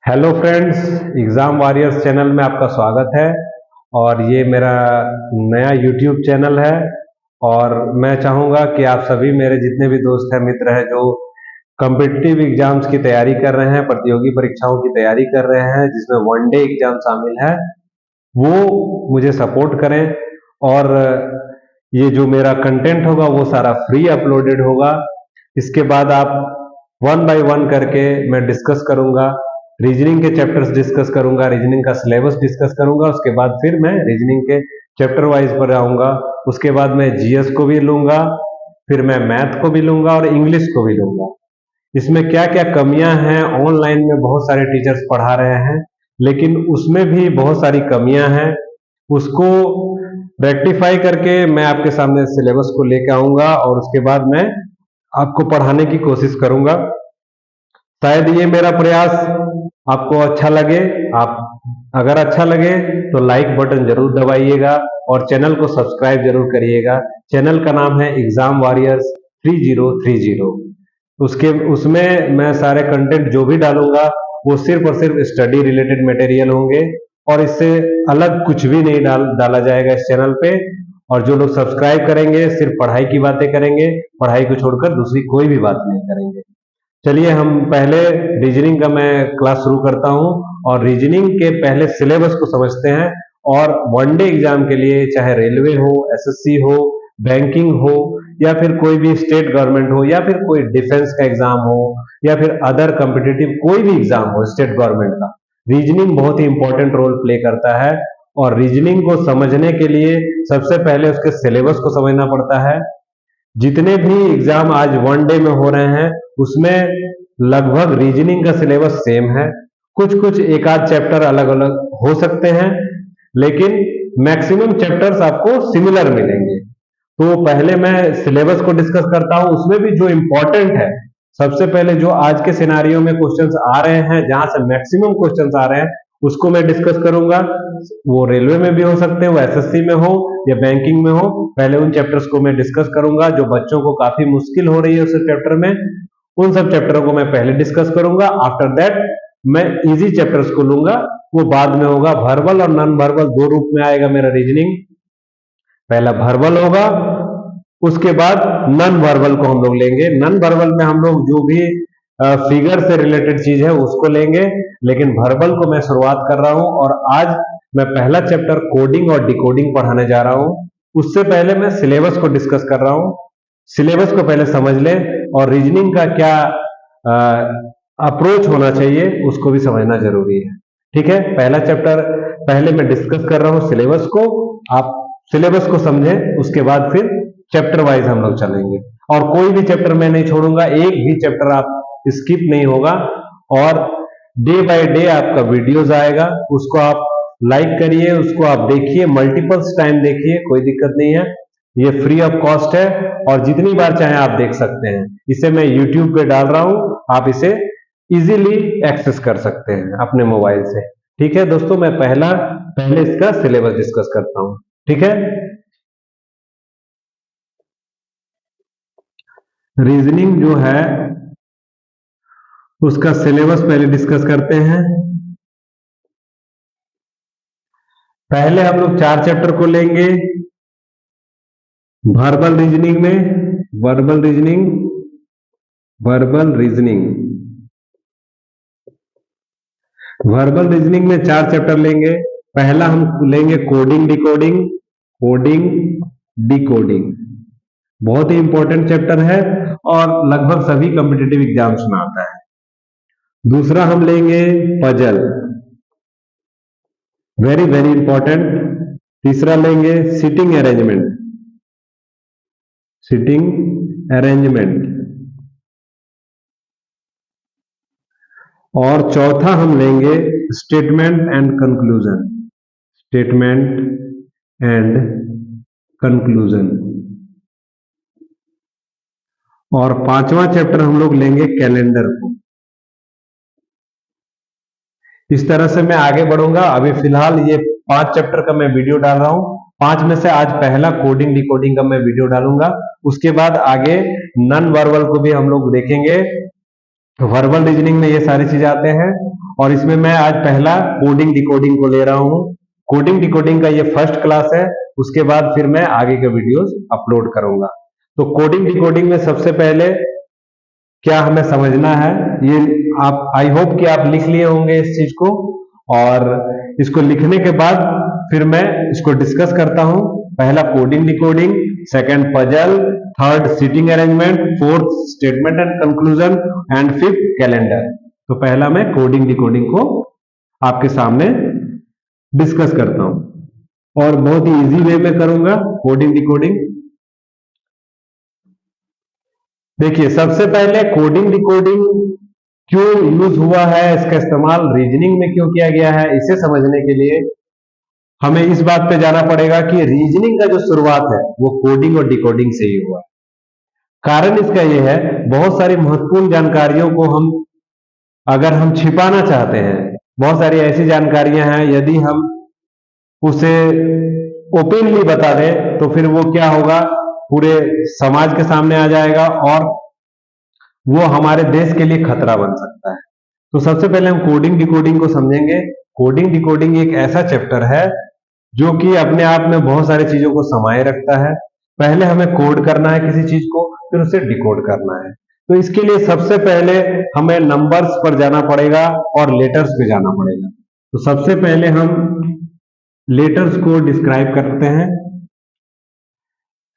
Hello friends, exam warriors channel में आपका स्वागत है। और ये मेरा नया यूट्यूब चैनल है। और मैं चाहूँगा कि आप सभी मेरे जितने भी दोस्त हैं, मित्र हैं, जो कॉम्पिटिटिव एग्जाम्स की तैयारी कर रहे हैं, प्रतियोगी परीक्षाओं की तैयारी कर रहे हैं, जिसमें वनडे एग्जाम शामिल है, वो मुझे सपोर्ट करें। और ये जो मेरा कंटेंट होगा वो सारा फ्री अपलोडेड होगा। इसके बाद आप वन बाय वन करके मैं डिस्कस करूंगा, रीजनिंग के चैप्टर्स डिस्कस करूंगा, रीजनिंग का सिलेबस डिस्कस करूंगा। उसके बाद फिर मैं रीजनिंग के चैप्टर वाइज पर आऊंगा। उसके बाद मैं जीएस को भी लूंगा, फिर मैं मैथ को भी लूंगा और इंग्लिश को भी लूंगा। इसमें क्या क्या कमियां हैं, ऑनलाइन में बहुत सारे टीचर्स पढ़ा रहे हैं, लेकिन उसमें भी बहुत सारी कमियां हैं। उसको रेक्टिफाई करके मैं आपके सामने सिलेबस को लेकर आऊंगा और उसके बाद मैं आपको पढ़ाने की कोशिश करूंगा। शायद ये मेरा प्रयास आपको अच्छा लगे। आप अगर अच्छा लगे तो लाइक बटन जरूर दबाइएगा और चैनल को सब्सक्राइब जरूर करिएगा। चैनल का नाम है एग्जाम वॉरियर्स 3030। उसमें मैं सारे कंटेंट जो भी डालूंगा वो सिर्फ और सिर्फ स्टडी रिलेटेड मटेरियल होंगे और इससे अलग कुछ भी नहीं डाला जाएगा इस चैनल पे। और जो लोग सब्सक्राइब करेंगे सिर्फ पढ़ाई की बातें करेंगे, पढ़ाई को छोड़कर दूसरी कोई भी बात नहीं करेंगे। चलिए हम पहले रीजनिंग का मैं क्लास शुरू करता हूं और रीजनिंग के पहले सिलेबस को समझते हैं। और वनडे एग्जाम के लिए, चाहे रेलवे हो, एसएससी हो, बैंकिंग हो, या फिर कोई भी स्टेट गवर्नमेंट हो, या फिर कोई डिफेंस का एग्जाम हो, या फिर अदर कॉम्पिटिटिव कोई भी एग्जाम हो स्टेट गवर्नमेंट का, रीजनिंग बहुत ही इंपॉर्टेंट रोल प्ले करता है। और रीजनिंग को समझने के लिए सबसे पहले उसके सिलेबस को समझना पड़ता है। जितने भी एग्जाम आज वनडे में हो रहे हैं उसमें लगभग रीजनिंग का सिलेबस सेम है। कुछ कुछ एक आध चैप्टर अलग अलग हो सकते हैं, लेकिन मैक्सिमम चैप्टर्स आपको सिमिलर मिलेंगे। तो पहले मैं सिलेबस को डिस्कस करता हूं, उसमें भी जो इंपॉर्टेंट है। सबसे पहले जो आज के सिनारियों में क्वेश्चंस आ रहे हैं, जहां से मैक्सिमम क्वेश्चंस आ रहे हैं, उसको मैं डिस्कस करूंगा। वो रेलवे में भी हो सकते हैं, वो एसएससी में हो या बैंकिंग में हो। पहले उन चैप्टर्स को मैं डिस्कस करूंगा जो बच्चों को काफी मुश्किल हो रही है उस चैप्टर में। उन सब चैप्टरों को मैं पहले डिस्कस करूंगा। आफ्टर दैट मैं इजी चैप्टर्स को लूंगा, वो बाद में होगा। वर्बल और नॉन वर्बल दो रूप में आएगा मेरा रीजनिंग। पहला वर्बल होगा, उसके बाद नॉन वर्बल को हम लोग लेंगे। नॉन वर्बल में हम लोग जो भी फिगर से रिलेटेड चीज है उसको लेंगे, लेकिन वर्बल को मैं शुरुआत कर रहा हूं। और आज मैं पहला चैप्टर कोडिंग और डिकोडिंग पढ़ाने जा रहा हूं। उससे पहले मैं सिलेबस को डिस्कस कर रहा हूं। सिलेबस को पहले समझ ले और रीजनिंग का क्या अप्रोच होना चाहिए उसको भी समझना जरूरी है। ठीक है, पहला चैप्टर पहले मैं डिस्कस कर रहा हूं सिलेबस को। आप सिलेबस को समझें, उसके बाद फिर चैप्टर वाइज हम लोग चलेंगे। और कोई भी चैप्टर मैं नहीं छोड़ूंगा, एक भी चैप्टर आप स्किप नहीं होगा। और डे बाय डे आपका वीडियोस आएगा, उसको आप लाइक करिए, उसको आप देखिए, मल्टीपल्स टाइम देखिए, कोई दिक्कत नहीं है। ये फ्री ऑफ कॉस्ट है और जितनी बार चाहे आप देख सकते हैं। इसे मैं यूट्यूब पे डाल रहा हूं, आप इसे इजीली एक्सेस कर सकते हैं अपने मोबाइल से। ठीक है दोस्तों, मैं पहले इसका सिलेबस डिस्कस करता हूं। ठीक है, रीजनिंग जो है उसका सिलेबस पहले डिस्कस करते हैं। पहले हम लोग 4 चैप्टर को लेंगे वर्बल रीजनिंग में। Verbal reasoning, verbal reasoning, verbal reasoning में 4 चैप्टर लेंगे। पहला हम लेंगे कोडिंग डिकोडिंग। कोडिंग डिकोडिंग बहुत ही इंपॉर्टेंट चैप्टर है और लगभग सभी कॉम्पिटिटिव एग्जाम्स में आता है। दूसरा हम लेंगे पजल, वेरी वेरी इंपॉर्टेंट। तीसरा लेंगे सिटिंग अरेंजमेंट, सिटिंग अरेंजमेंट। और चौथा हम लेंगे statement and conclusion, statement and conclusion. और पांचवा चैप्टर हम लोग लेंगे कैलेंडर को। इस तरह से मैं आगे बढ़ूंगा। अभी फिलहाल ये 5 चैप्टर का मैं वीडियो डाल रहा हूं। 5 में से आज पहला कोडिंग डिकोडिंग का मैं वीडियो डालूंगा। उसके बाद आगे नॉन वर्बल को भी हम लोग देखेंगे। वर्बल रीजनिंग में ये सारी चीजें आते हैं। और इसमें मैं आज पहला कोडिंग डिकोडिंग को ले रहा हूं। कोडिंग डिकोडिंग का ये फर्स्ट क्लास है, उसके बाद फिर मैं आगे के वीडियोस अपलोड करूंगा। तो कोडिंग डिकोडिंग में सबसे पहले क्या हमें समझना है, ये आप आई होप कि आप लिख लिए होंगे इस चीज को, और इसको लिखने के बाद फिर मैं इसको डिस्कस करता हूं। पहला coding decoding, second puzzle, third seating arrangement, fourth statement and conclusion and fifth calendar. तो पहला मैं कोडिंग डिकोडिंग को आपके सामने डिस्कस करता हूं और बहुत ही इजी वे में करूंगा कोडिंग डिकोडिंग। देखिए, सबसे पहले कोडिंग डिकोडिंग क्यों यूज हुआ है, इसका इस्तेमाल रीजनिंग में क्यों किया गया है, इसे समझने के लिए हमें इस बात पे जाना पड़ेगा कि रीजनिंग का जो शुरुआत है वो कोडिंग और डिकोडिंग से ही हुआ। कारण इसका यह है, बहुत सारी महत्वपूर्ण जानकारियों को अगर हम छिपाना चाहते हैं, बहुत सारी ऐसी जानकारियां हैं, यदि हम उसे ओपनली बता दें तो फिर वो क्या होगा, पूरे समाज के सामने आ जाएगा और वो हमारे देश के लिए खतरा बन सकता है। तो सबसे पहले हम कोडिंग डिकोडिंग को समझेंगे। कोडिंग डिकोडिंग एक ऐसा चैप्टर है जो कि अपने आप में बहुत सारी चीजों को समाये रखता है। पहले हमें कोड करना है किसी चीज को, फिर उसे डिकोड करना है। तो इसके लिए सबसे पहले हमें नंबर्स पर जाना पड़ेगा और लेटर्स पे जाना पड़ेगा। तो सबसे पहले हम लेटर्स को डिस्क्राइब करते हैं।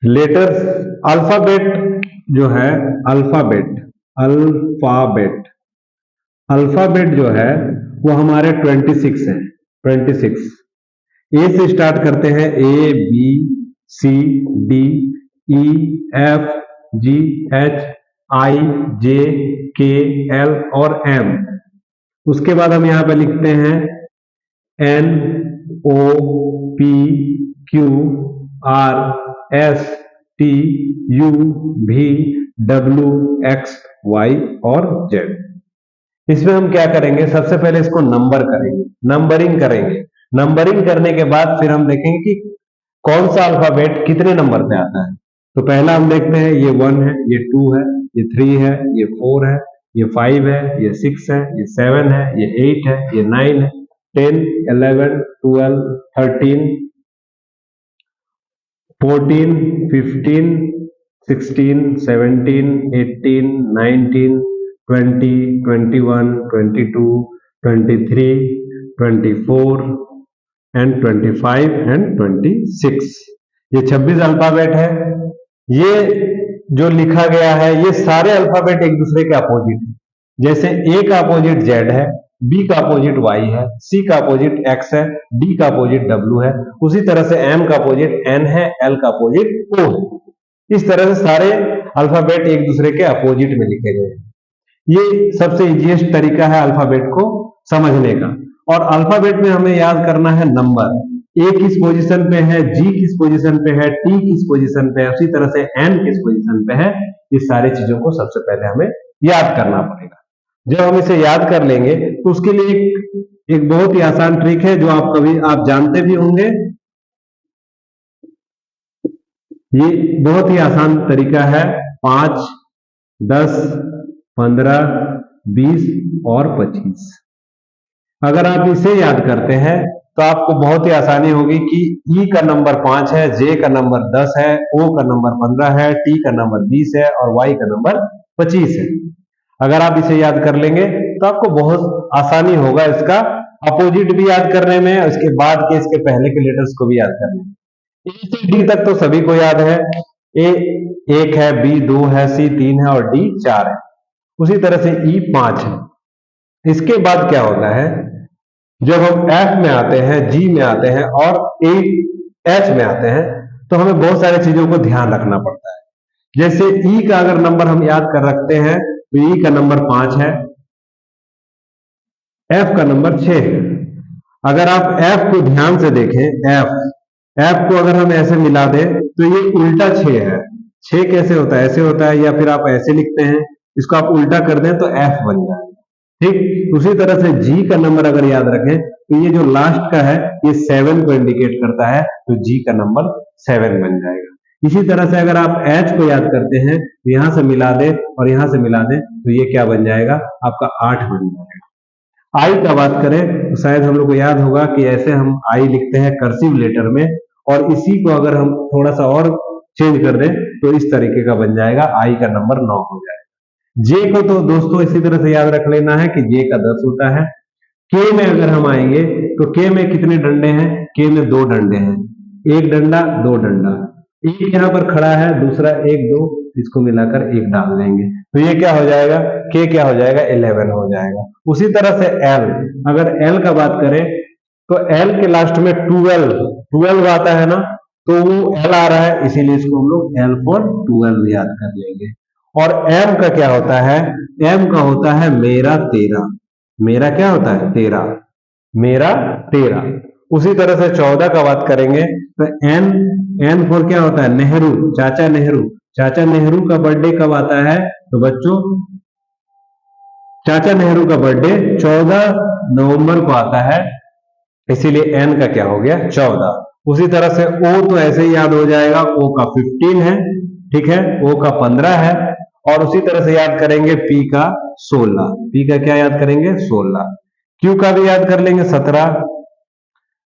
लेटर्स, अल्फाबेट जो है, अल्फाबेट अल्फाबेट जो है वो हमारे 26 हैं। 26 ए से स्टार्ट करते हैं, A B C D E F G H I J K L और एम। उसके बाद हम यहां पे लिखते हैं N O P Q R S T U V W X Y और जेड। इसमें हम क्या करेंगे, सबसे पहले इसको नंबर करेंगे, नंबरिंग करेंगे। नंबरिंग करने के बाद फिर हम देखेंगे कि कौन सा अल्फाबेट कितने नंबर पे आता है। तो पहला हम देखते हैं, ये 1 है, ये 2 है, ये 3 है, ये 4 है, ये 5 है, ये 6 है, ये 7 है, ये 8 है, ये 9 है, 10 11 12 13 14 15 16 17 18 19 20 21 22 23 24 एंड 25 एंड 26। ये 26 अल्फाबेट है। ये जो लिखा गया है, ये सारे अल्फाबेट एक दूसरे के अपोजिट है। जैसे ए का अपोजिट जेड है, बी का अपोजिट वाई है, सी का अपोजिट एक्स है, डी का अपोजिट डब्ल्यू है, उसी तरह से एम का अपोजिट एन है, एल का अपोजिट ओ है। इस तरह से सारे अल्फाबेट एक दूसरे के अपोजिट में लिखे गए हैं। ये सबसे इजीएस्ट तरीका है अल्फाबेट को समझने का। और अल्फाबेट में हमें याद करना है नंबर, ए किस पोजीशन पे है, जी किस पोजीशन पे है, टी किस पोजीशन पे है, उसी तरह से एन किस पोजीशन पे है। ये सारी चीजों को सबसे पहले हमें याद करना पड़ेगा। जब हम इसे याद कर लेंगे तो उसके लिए एक बहुत ही आसान ट्रिक है, जो आप जानते भी होंगे। ये बहुत ही आसान तरीका है, 5 10 15 20 और 25। अगर आप इसे याद करते हैं तो आपको बहुत ही आसानी होगी कि ई का नंबर 5 है, जे का नंबर 10 है, ओ का नंबर 15 है, टी का नंबर 20 है और वाई का नंबर 25 है। अगर आप इसे याद कर लेंगे तो आपको बहुत आसानी होगा इसका अपोजिट भी याद करने में, इसके बाद के इसके पहले के लेटर्स को भी याद करने में। ए से डी तक तो सभी को याद है, ए 1 है, बी 2 है, सी 3 है और डी 4 है। उसी तरह से ई 5 है। इसके बाद क्या होता है, जब हम एफ में आते हैं, जी में आते हैं और एच में आते हैं, तो हमें बहुत सारी चीजों को ध्यान रखना पड़ता है। जैसे ई का अगर नंबर हम याद कर रखते हैं तो ई का नंबर 5 है, एफ का नंबर 6 है। अगर आप एफ को ध्यान से देखें, एफ को अगर हम ऐसे मिला दें तो ये उल्टा 6 है। 6 कैसे होता है, ऐसे होता है, या फिर आप ऐसे लिखते हैं, इसको आप उल्टा कर दें तो एफ बन जाए। ठीक उसी तरह से जी का नंबर अगर याद रखें तो ये जो लास्ट का है ये 7 को इंडिकेट करता है, तो जी का नंबर 7 बन जाएगा। इसी तरह से अगर आप एच को याद करते हैं तो यहां से मिला दें और यहां से मिला दें तो ये क्या बन जाएगा, आपका 8 बन जाएगा। आई का बात करें तो शायद हम लोग को याद होगा कि ऐसे हम आई लिखते हैं कर्सिव लेटर में, और इसी को अगर हम थोड़ा सा और चेंज कर दें तो इस तरीके का बन जाएगा, आई का नंबर 9 हो जाएगा। जे को तो दोस्तों इसी तरह से याद रख लेना है कि जे का 10 होता है। के में अगर हम आएंगे तो के में कितने डंडे हैं? के में 2 डंडे हैं, एक डंडा 2 डंडा, एक यहाँ पर खड़ा है, दूसरा 1 2, इसको मिलाकर 1 डाल देंगे तो ये क्या हो जाएगा? के क्या हो जाएगा? 11 हो जाएगा। उसी तरह से एल, अगर एल का बात करें तो एल के लास्ट में 12 आता है ना, तो वो एल आ रहा है, इसीलिए इसको हम लोग एल फॉर 12 याद कर लेंगे। और एम का क्या होता है? एम का होता है मेरा तेरा। मेरा क्या होता है? तेरा, मेरा तेरा। उसी तरह से 14 का बात करेंगे तो एन, एन फॉर क्या होता है? नेहरू, चाचा नेहरू। चाचा नेहरू का बर्थडे कब आता है? तो बच्चों चाचा नेहरू का बर्थडे 14 नवंबर को आता है, इसीलिए एन का क्या हो गया? 14। उसी तरह से ओ तो ऐसे ही याद हो जाएगा, ओ का 15 है, ठीक है, ओ का 15 है। और उसी तरह से याद करेंगे पी का 16, पी का क्या याद करेंगे? 16। क्यू का भी याद कर लेंगे 17।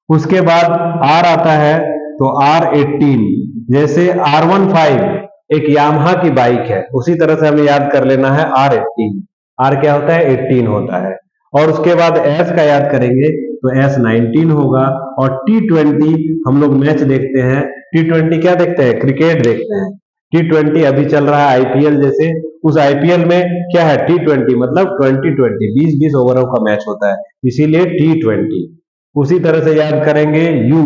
उसके बाद आर आता है तो आर 18, जैसे R15 एक यामाहा की बाइक है, उसी तरह से हमें याद कर लेना है R18। आर क्या होता है? 18 होता है। और उसके बाद एस का याद करेंगे तो एस 19 होगा। और T20 हम लोग मैच देखते हैं, T20 क्या देखते हैं? क्रिकेट देखते हैं। T20 अभी चल रहा है आईपीएल जैसे, उस आईपीएल में क्या है? T20 मतलब 20-20 20-20 ओवरों का मैच होता है, इसीलिए T20। उसी तरह से याद करेंगे यू,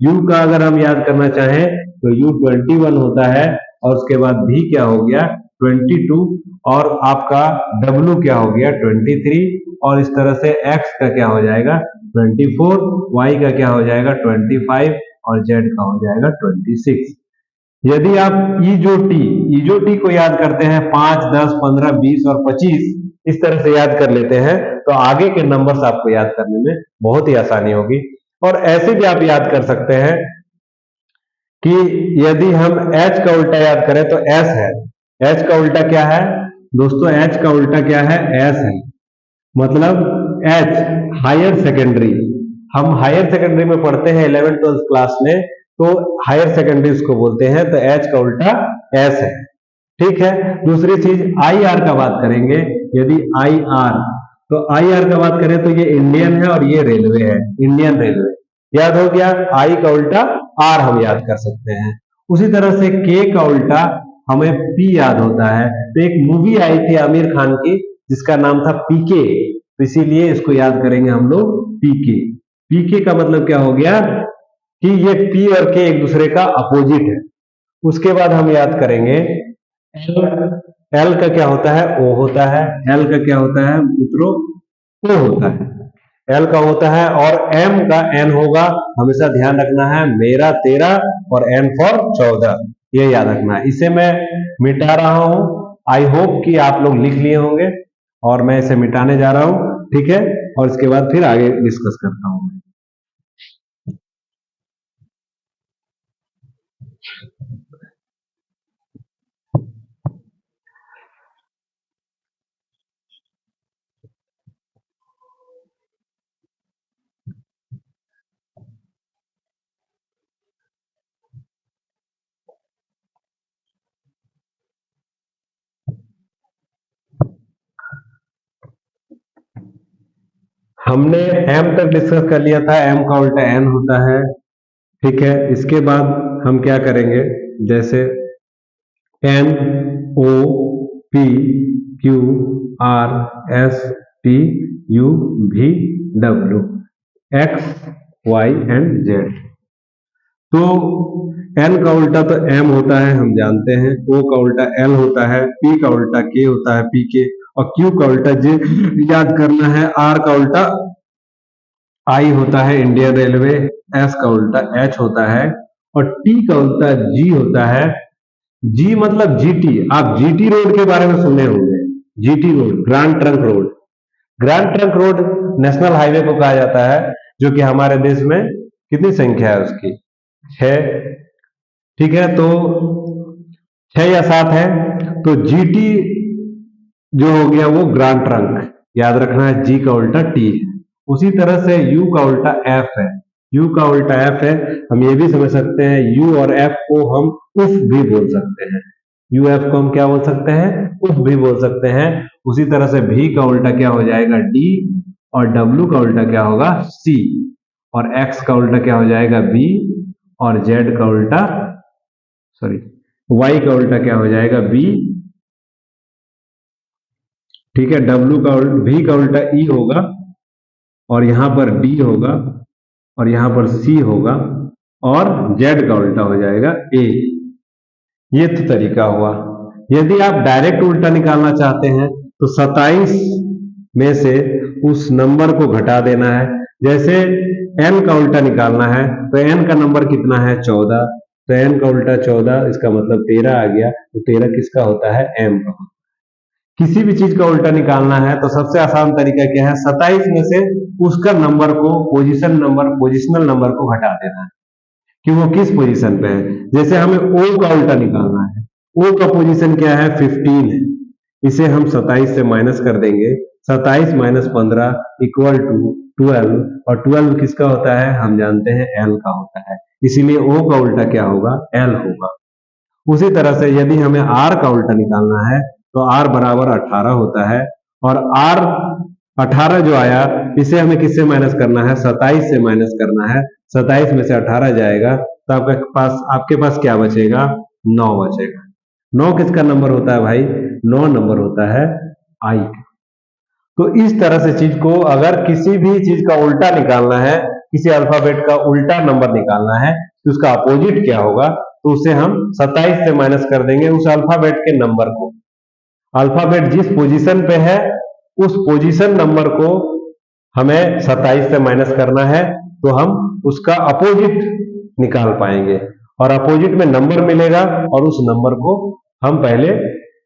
यू का अगर हम याद करना चाहें तो यू 21 होता है। और उसके बाद भी क्या हो गया? 22। और आपका डब्ल्यू क्या हो गया? 23। और इस तरह से एक्स का क्या हो जाएगा? 24। वाई का क्या हो जाएगा? 25। और जेड का हो जाएगा 26। यदि आप ईजोटी को याद करते हैं 5 10 15 20 और 25, इस तरह से याद कर लेते हैं तो आगे के नंबर्स आपको याद करने में बहुत ही आसानी होगी। और ऐसे भी आप याद कर सकते हैं कि यदि हम H का उल्टा याद करें तो S है। H का उल्टा क्या है दोस्तों? H का उल्टा क्या है? S है। मतलब H हायर सेकेंडरी, हम हायर सेकेंडरी में पढ़ते हैं 11th-12th क्लास में, तो हायर सेकेंडरी उसको बोलते हैं, तो H का उल्टा S है, ठीक है। दूसरी चीज आई आर का बात करेंगे, यदि आई आर, तो आई आर का बात करें तो ये इंडियन है और ये रेलवे है, इंडियन रेलवे। याद हो गया? आई का उल्टा आर हम याद कर सकते हैं। उसी तरह से के का उल्टा हमें पी याद होता है, तो एक मूवी आई थी आमिर खान की जिसका नाम था पीके, तो इसीलिए इसको याद करेंगे हम लोग पीके। पीके का मतलब क्या हो गया कि ये पी और के एक दूसरे का अपोजिट है। उसके बाद हम याद करेंगे एल, एल का क्या होता है? ओ होता है। एल का क्या होता है मित्रों? ओ होता है, एल का होता है। और एम का एन होगा, हमेशा ध्यान रखना है, मेरा तेरा और एन फॉर 14, ये याद रखना है। इसे मैं मिटा रहा हूं, आई होप कि आप लोग लिख लिए होंगे, और मैं इसे मिटाने जा रहा हूं, ठीक है। और इसके बाद फिर आगे डिस्कस करता हूं। हमने एम तक डिस्कस कर लिया था, एम का उल्टा एन होता है, ठीक है। इसके बाद हम क्या करेंगे, जैसे N O P Q R S T U V W X Y and Z. तो एन का उल्टा तो एम होता है, हम जानते हैं। ओ का उल्टा एल होता है, पी का उल्टा के होता है, पी के। और क्यू का उल्टा जे याद करना है। आर का उल्टा आई होता है, इंडियन रेलवे। एस का उल्टा एच होता है। और टी का उल्टा जी होता है। जी मतलब जीटी, आप जीटी रोड के बारे में सुने होंगे। GT road, grand trunk road. Grand trunk road national highway को कहा जाता है, जो कि हमारे देश में कितनी संख्या है उसकी? 6, ठीक है। तो 6 या 7 है। तो जीटी जो हो गया वो ग्रैंड ट्रंक, याद रखना है जी का उल्टा टी है। उसी तरह से यू का उल्टा एफ है, यू का उल्टा एफ है। हम ये भी समझ सकते हैं यू और एफ को हम उफ भी बोल सकते हैं, यू एफ को हम क्या बोल सकते हैं, उफ भी बोल सकते हैं। उसी तरह से भी का उल्टा क्या हो जाएगा डी, और डब्ल्यू का उल्टा क्या होगा सी, और एक्स का उल्टा क्या हो जाएगा बी, और जेड का उल्टा सॉरी वाई का उल्टा क्या हो जाएगा बी, ठीक है। डब्ल्यू का भी का उल्टा ई होगा, और यहां पर डी होगा, और यहां पर सी होगा, और जेड का उल्टा हो जाएगा ए। ये तो तरीका हुआ। यदि आप डायरेक्ट उल्टा निकालना चाहते हैं तो 27 में से उस नंबर को घटा देना है। जैसे n का उल्टा निकालना है तो n का नंबर कितना है 14, तो n का उल्टा 14, इसका मतलब 13 आ गया। तो 13 किसका होता है m का। किसी भी चीज का उल्टा निकालना है तो सबसे आसान तरीका क्या है, 27 में से उसका नंबर को पोजिशनल नंबर को घटा देना है कि वो किस पोजीशन पे है। जैसे हमें ओ का उल्टा निकालना है, ओ का पोजीशन क्या है 15 है, इसे हम 27 से माइनस कर देंगे। 27 माइनस 15 इक्वल टू 12, और 12 किसका होता है हम जानते हैं एल का होता है, इसीलिए ओ का उल्टा क्या होगा एल होगा। उसी तरह से यदि हमें आर का उल्टा निकालना है तो आर बराबर 18 होता है, और आर 18 जो आया इसे हमें किससे माइनस करना है 27 से माइनस करना है। 27 में से 18 जाएगा तो आपके पास क्या बचेगा 9 बचेगा। 9 किसका नंबर होता है भाई, 9 नंबर होता है आई। तो इस तरह से चीज को अगर किसी भी चीज का उल्टा निकालना है, किसी अल्फाबेट का उल्टा नंबर निकालना है तो उसका अपोजिट क्या होगा, तो उसे हम 27 से माइनस कर देंगे उस अल्फाबेट के नंबर को। अल्फाबेट जिस पोजीशन पे है उस पोजीशन नंबर को हमें 27 से माइनस करना है, तो हम उसका अपोजिट निकाल पाएंगे, और अपोजिट में नंबर मिलेगा और उस नंबर को हम पहले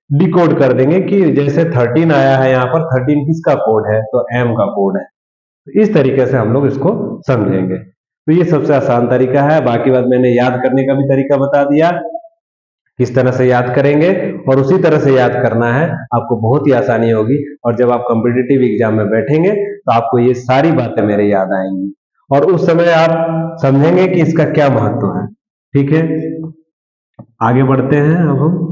डिकोड कर देंगे कि जैसे 13 आया है यहाँ पर 13 किसका कोड है, तो एम का कोड है। तो इस तरीके से हम लोग इसको समझेंगे। तो ये सबसे आसान तरीका है। बाकी बात मैंने याद करने का भी तरीका बता दिया, किस तरह से याद करेंगे, और उसी तरह से याद करना है, आपको बहुत ही आसानी होगी। और जब आप कॉम्पिटिटिव एग्जाम में बैठेंगे तो आपको ये सारी बातें मेरे याद आएंगी, और उस समय आप समझेंगे कि इसका क्या महत्व है। ठीक है, आगे बढ़ते हैं अब हम।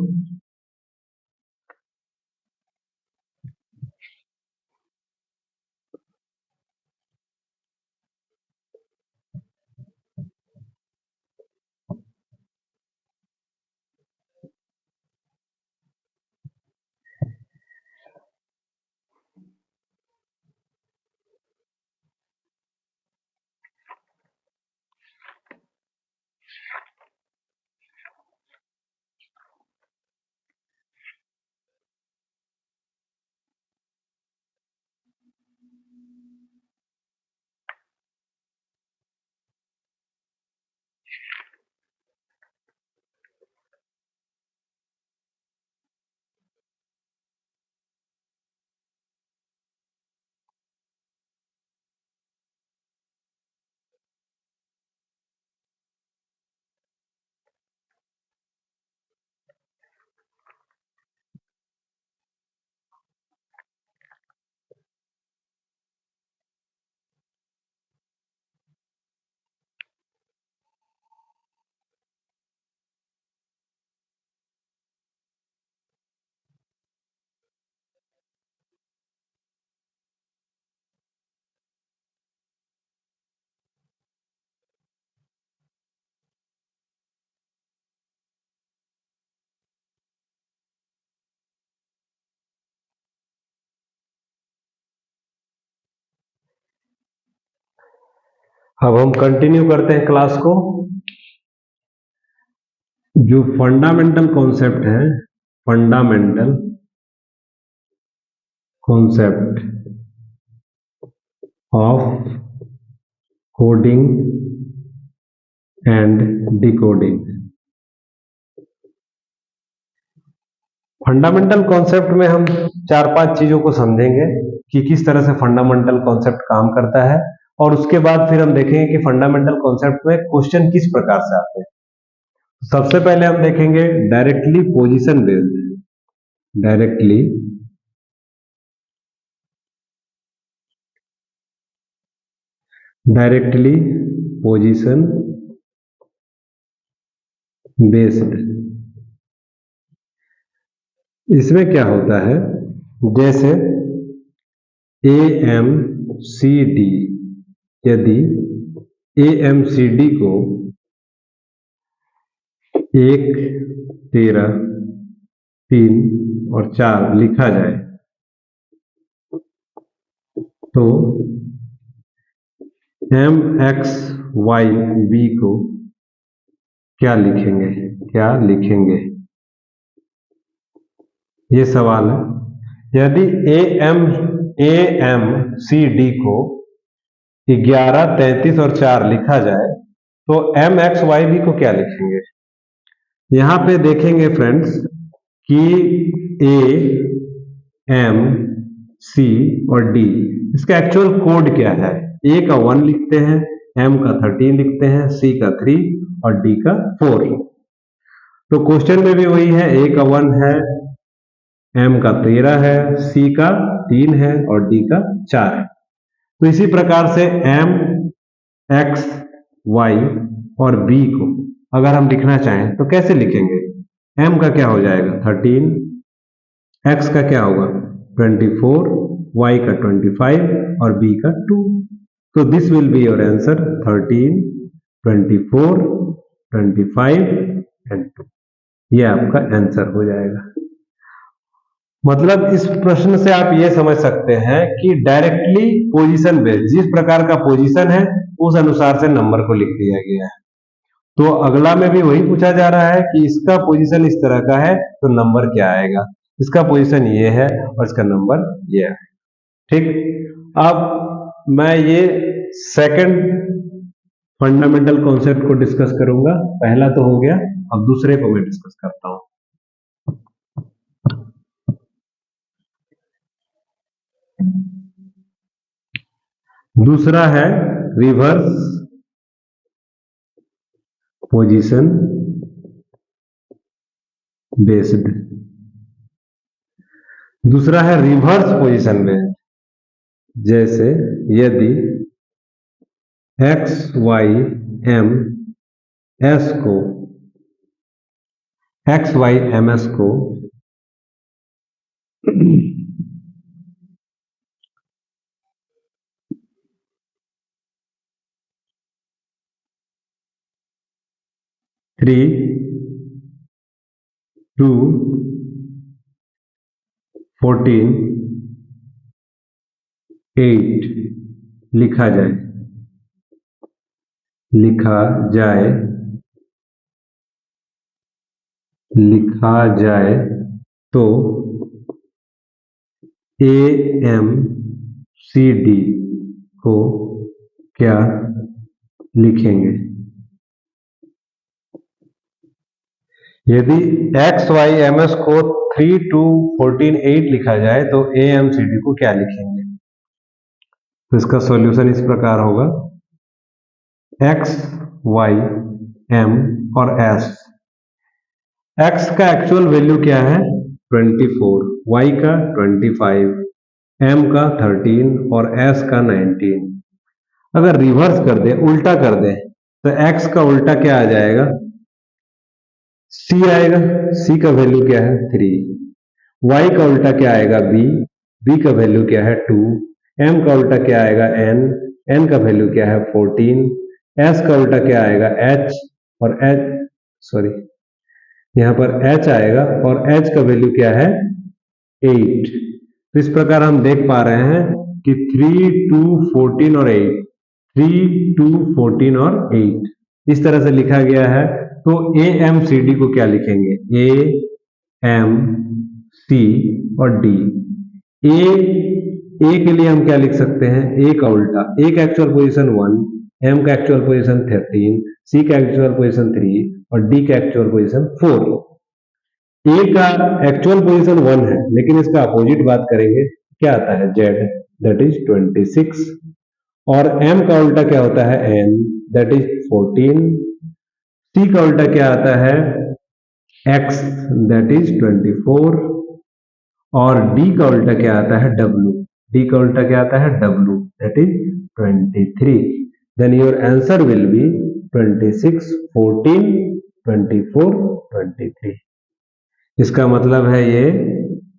अब हम कंटिन्यू करते हैं क्लास को। जो फंडामेंटल कॉन्सेप्ट है, fundamental concept of coding and decoding. Fundamental concept में हम 4-5 चीजों को समझेंगे कि किस तरह से फंडामेंटल कॉन्सेप्ट काम करता है, और उसके बाद फिर हम देखेंगे कि फंडामेंटल कॉन्सेप्ट में क्वेश्चन किस प्रकार से आते हैं। सबसे पहले हम देखेंगे directly position based, directly directly position based. इसमें क्या होता है, जैसे AMCD, यदि AMCD को 1, 13, 3 और 4 लिखा जाए तो MXYB को क्या लिखेंगे? ये सवाल है। यदि AMCD को 11, 33 और 4 लिखा जाए तो MXYB को क्या लिखेंगे? यहां पे देखेंगे फ्रेंड्स कि A, M, C और D, इसका एक्चुअल कोड क्या है? A का 1 लिखते हैं, M का 13 लिखते हैं, C का 3 और D का 4। तो क्वेश्चन में भी वही है, A का 1 है, M का 13 है, C का 3 है और D का 4 है। तो इसी प्रकार से M, X, Y और B को अगर हम लिखना चाहें तो कैसे लिखेंगे? M का क्या हो जाएगा? 13, X का क्या होगा? 24, Y का 25 और B का 2। तो this will be your answer 13, 24, 25 and 2। ये आपका आंसर हो जाएगा। मतलब इस प्रश्न से आप ये समझ सकते हैं कि डायरेक्टली पोजीशन बेस्ड, जिस प्रकार का पोजीशन है उस अनुसार से नंबर को लिख दिया गया है। तो अगला में भी वही पूछा जा रहा है कि इसका पोजीशन इस तरह का है तो नंबर क्या आएगा? इसका पोजीशन ये है और इसका नंबर ये है। ठीक, अब मैं ये सेकंड फंडामेंटल कॉन्सेप्ट को डिस्कस करूंगा। पहला तो हो गया, अब दूसरे को मैं डिस्कस करता हूं। दूसरा है रिवर्स पोजीशन बेस्ड। दूसरा है रिवर्स पोजीशन बेस्ड। जैसे यदि X, Y, M, S को X, Y, M, S को 3, 2, 14, 8 लिखा जाए तो AMCD को क्या लिखेंगे? यदि X, Y, MS को 3, 2, 14, 8 लिखा जाए तो AMCD को क्या लिखेंगे? तो इसका सॉल्यूशन इस प्रकार होगा, X, Y, M और S। X का एक्चुअल वैल्यू क्या है? 24, Y का 25, M का 13 और S का 19। अगर रिवर्स कर दे, उल्टा कर दे, तो X का उल्टा क्या आ जाएगा? C आएगा। C का वैल्यू क्या है? 3। Y का उल्टा क्या आएगा? B। B का वैल्यू क्या है? 2। M का उल्टा क्या आएगा? N। N का वैल्यू क्या है? 14। S का उल्टा क्या आएगा? H और यहाँ पर H आएगा और H का वैल्यू क्या है? 8। तो इस प्रकार हम देख पा रहे हैं कि 3, 2, 14 और 8, 3, 2, 14 और 8 इस तरह से लिखा गया है। तो AMCD को क्या लिखेंगे? A, M, C और D। A के लिए हम क्या लिख सकते हैं? A का उल्टा, A का एक्चुअल पोजीशन 1, M का एक्चुअल पोजीशन 13, C का एक्चुअल पोजीशन 3 और D का एक्चुअल पोजीशन 4। A का एक्चुअल पोजीशन 1 है, लेकिन इसका अपोजिट बात करेंगे, क्या आता है? Z, that is 26। और M का उल्टा क्या होता है? N, that is 14। C का उल्टा क्या आता है? X, that is 24। और D का उल्टा क्या आता है? W। D का उल्टा क्या आता है? W, that is 23। then your answer will be 26, 14, 24, 23। इसका मतलब है ये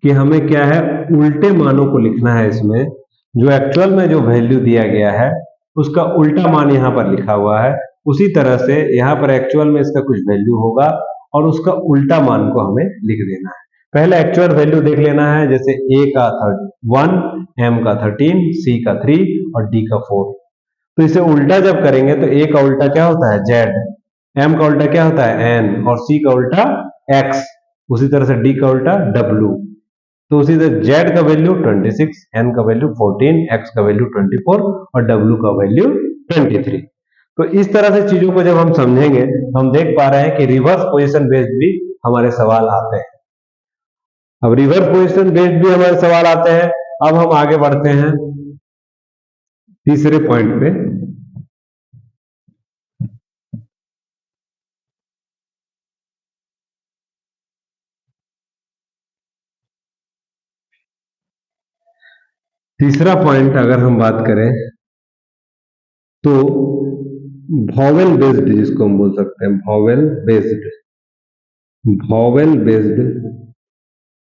कि हमें क्या है, उल्टे मानों को लिखना है इसमें। जो एक्चुअल में जो वैल्यू दिया गया है उसका उल्टा मान यहाँ पर लिखा हुआ है, उसी तरह से यहाँ पर एक्चुअल में इसका कुछ वैल्यू होगा और उसका उल्टा मान को हमें लिख देना है। पहले एक्चुअल वैल्यू देख लेना है, जैसे a का 1, m का 13, c का 3 और d का 4। तो इसे उल्टा जब करेंगे तो a का उल्टा क्या होता है z, m का उल्टा क्या होता है n और c का उल्टा x, उसी तरह से d का उल्टा w। तो उसी तरह z का वैल्यू 26, n का वैल्यू 14, x का वैल्यू 24 और w का वैल्यू 23। तो इस तरह से चीजों को जब हम समझेंगे तो हम देख पा रहे हैं कि रिवर्स पोजीशन बेस्ड भी हमारे सवाल आते हैं। अब रिवर्स पोजीशन बेस्ड भी हमारे सवाल आते हैं। अब हम आगे बढ़ते हैं तीसरे पॉइंट पे। तीसरा पॉइंट अगर हम बात करें तो वॉवेल बेस्ड, जिसको हम बोल सकते हैं वॉवेल बेस्ड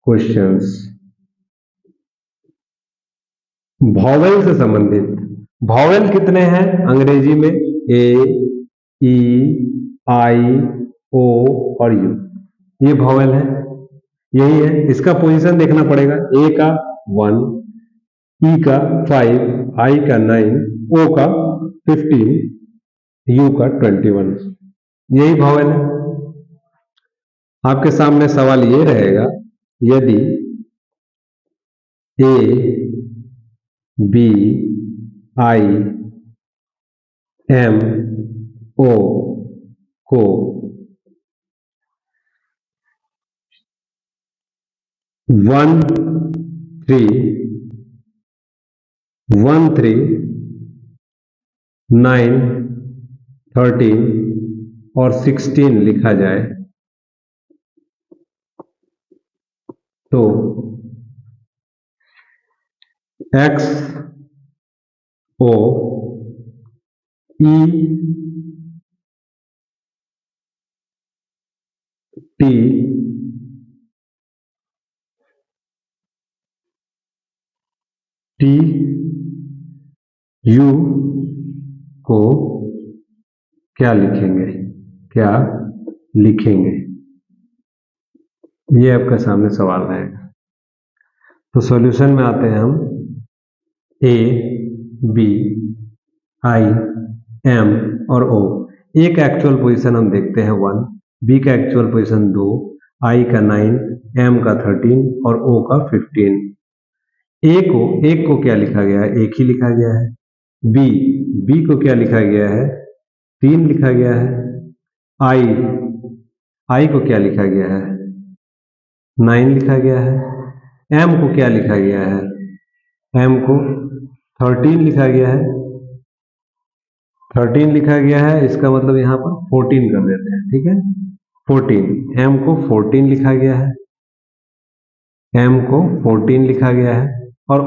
क्वेश्चंस, वॉवेल से संबंधित। वॉवेल कितने हैं अंग्रेजी में? ए, ई, आई, ओ और यू, ये वॉवेल है, यही है। इसका पोजीशन देखना पड़ेगा। ए का 1, ई का 5, आई का 9, ओ का 15, यू का 21, यही वॉवेल है। आपके सामने सवाल ये रहेगा, यदि ए, बी, आई, एम, ओ को 1, 3, 9, 13 और 16 लिखा जाए तो X, O, E, T, U को क्या लिखेंगे? ये आपके सामने सवाल रहेगा। तो सॉल्यूशन में आते हैं हम। ए, बी, आई, एम और ओ। ए का एक्चुअल पोजीशन हम देखते हैं 1, बी का एक्चुअल पोजीशन 2, आई का 9, एम का 13 और ओ का 15। एक को क्या लिखा गया है? एक ही लिखा गया है। बी को क्या लिखा गया है? 3 लिखा गया है। आई को क्या लिखा गया है? 9 लिखा गया है। एम को क्या लिखा गया है? एम को 13 लिखा गया है। 13 लिखा गया है, इसका मतलब यहाँ पर 14 कर देते हैं, ठीक है। 14, एम को 14 लिखा गया है, एम को 14 लिखा गया है और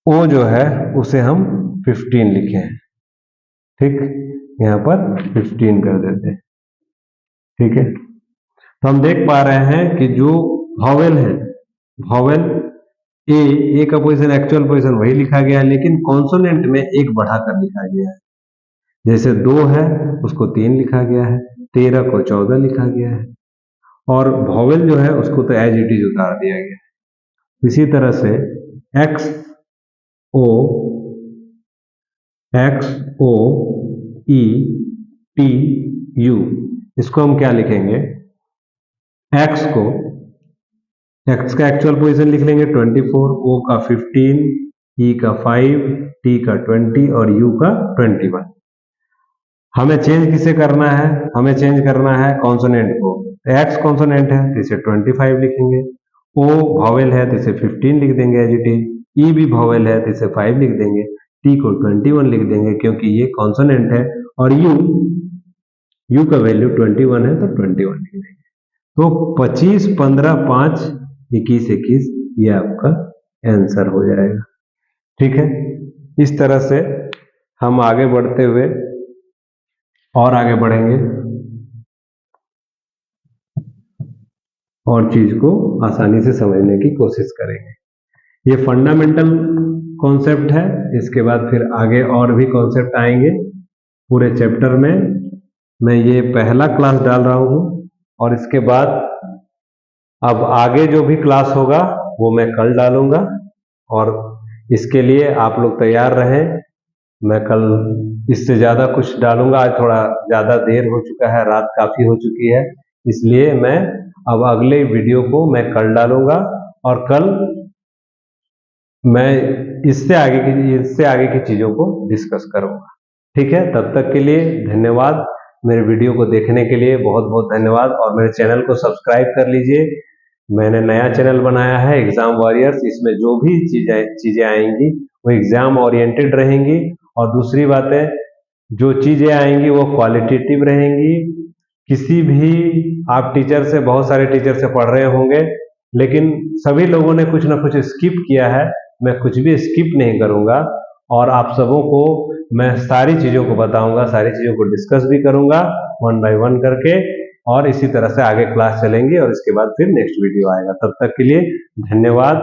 ओ जो है उसे हम 15 लिखे हैं, ठीक। यहाँ पर 15 कर देते हैं, ठीक है। तो हम देख पा रहे हैं कि जो वॉवेल है, वॉवेल ए का पोजीशन एक्चुअल पोजीशन वही लिखा गया है, लेकिन कॉन्सोनेंट में एक बढ़ाकर लिखा गया है। जैसे 2 है उसको 3 लिखा गया है, 13 को 14 लिखा गया है और वॉवेल जो है उसको तो एज इट इज उतार दिया गया है। इसी तरह से x O E T you, इसको हम क्या लिखेंगे? एक्स का एक्चुअल पोजीशन लिख लेंगे 24, ओ का 15, ई का 5, टी का 20 और यू का 21। हमें चेंज किसे करना है? हमें चेंज करना है कॉन्सोनेंट को। एक्स कॉन्सोनेंट है तो इसे 25 लिखेंगे, ओ वॉवेल है तो इसे 15 लिख देंगे एज इट इज, ई भी वॉवेल है तो इसे 5 लिख देंगे, टी को 21 लिख देंगे क्योंकि ये कॉन्सोनेंट है और यू का वैल्यू 21 है तो 21 लिख देंगे। तो 25, 15, 5, 21, 21 ये आपका आंसर हो जाएगा, ठीक है। इस तरह से हम आगे बढ़ते हुए और आगे बढ़ेंगे और चीज को आसानी से समझने की कोशिश करेंगे। ये फंडामेंटल कॉन्सेप्ट है। इसके बाद फिर आगे और भी कॉन्सेप्ट आएंगे पूरे चैप्टर में। मैं ये पहला क्लास डाल रहा हूँ और इसके बाद अब आगे जो भी क्लास होगा वो मैं कल डालूंगा, और इसके लिए आप लोग तैयार रहें। मैं कल इससे ज़्यादा कुछ डालूंगा। आज थोड़ा ज़्यादा देर हो चुका है, रात काफ़ी हो चुकी है, इसलिए मैं अब अगले वीडियो को मैं कल डालूंगा और कल मैं इससे आगे की चीज़ों को डिस्कस करूंगा। ठीक है, तब तक के लिए धन्यवाद। मेरे वीडियो को देखने के लिए बहुत बहुत धन्यवाद, और मेरे चैनल को सब्सक्राइब कर लीजिए। मैंने नया चैनल बनाया है एग्जाम वॉरियर्स। इसमें जो भी चीज़ें आएंगी वो एग्जाम ओरिएंटेड रहेंगी, और दूसरी बात है, जो चीज़ें आएंगी वो क्वालिटेटिव रहेंगी। किसी भी आप टीचर से, बहुत सारे टीचर से पढ़ रहे होंगे, लेकिन सभी लोगों ने कुछ ना कुछ स्किप किया है। मैं कुछ भी स्किप नहीं करूंगा, और आप सबों को मैं सारी चीज़ों को बताऊंगा, सारी चीज़ों को डिस्कस भी करूंगा 1 बाय 1 करके, और इसी तरह से आगे क्लास चलेंगी और इसके बाद फिर नेक्स्ट वीडियो आएगा। तब तक के लिए धन्यवाद।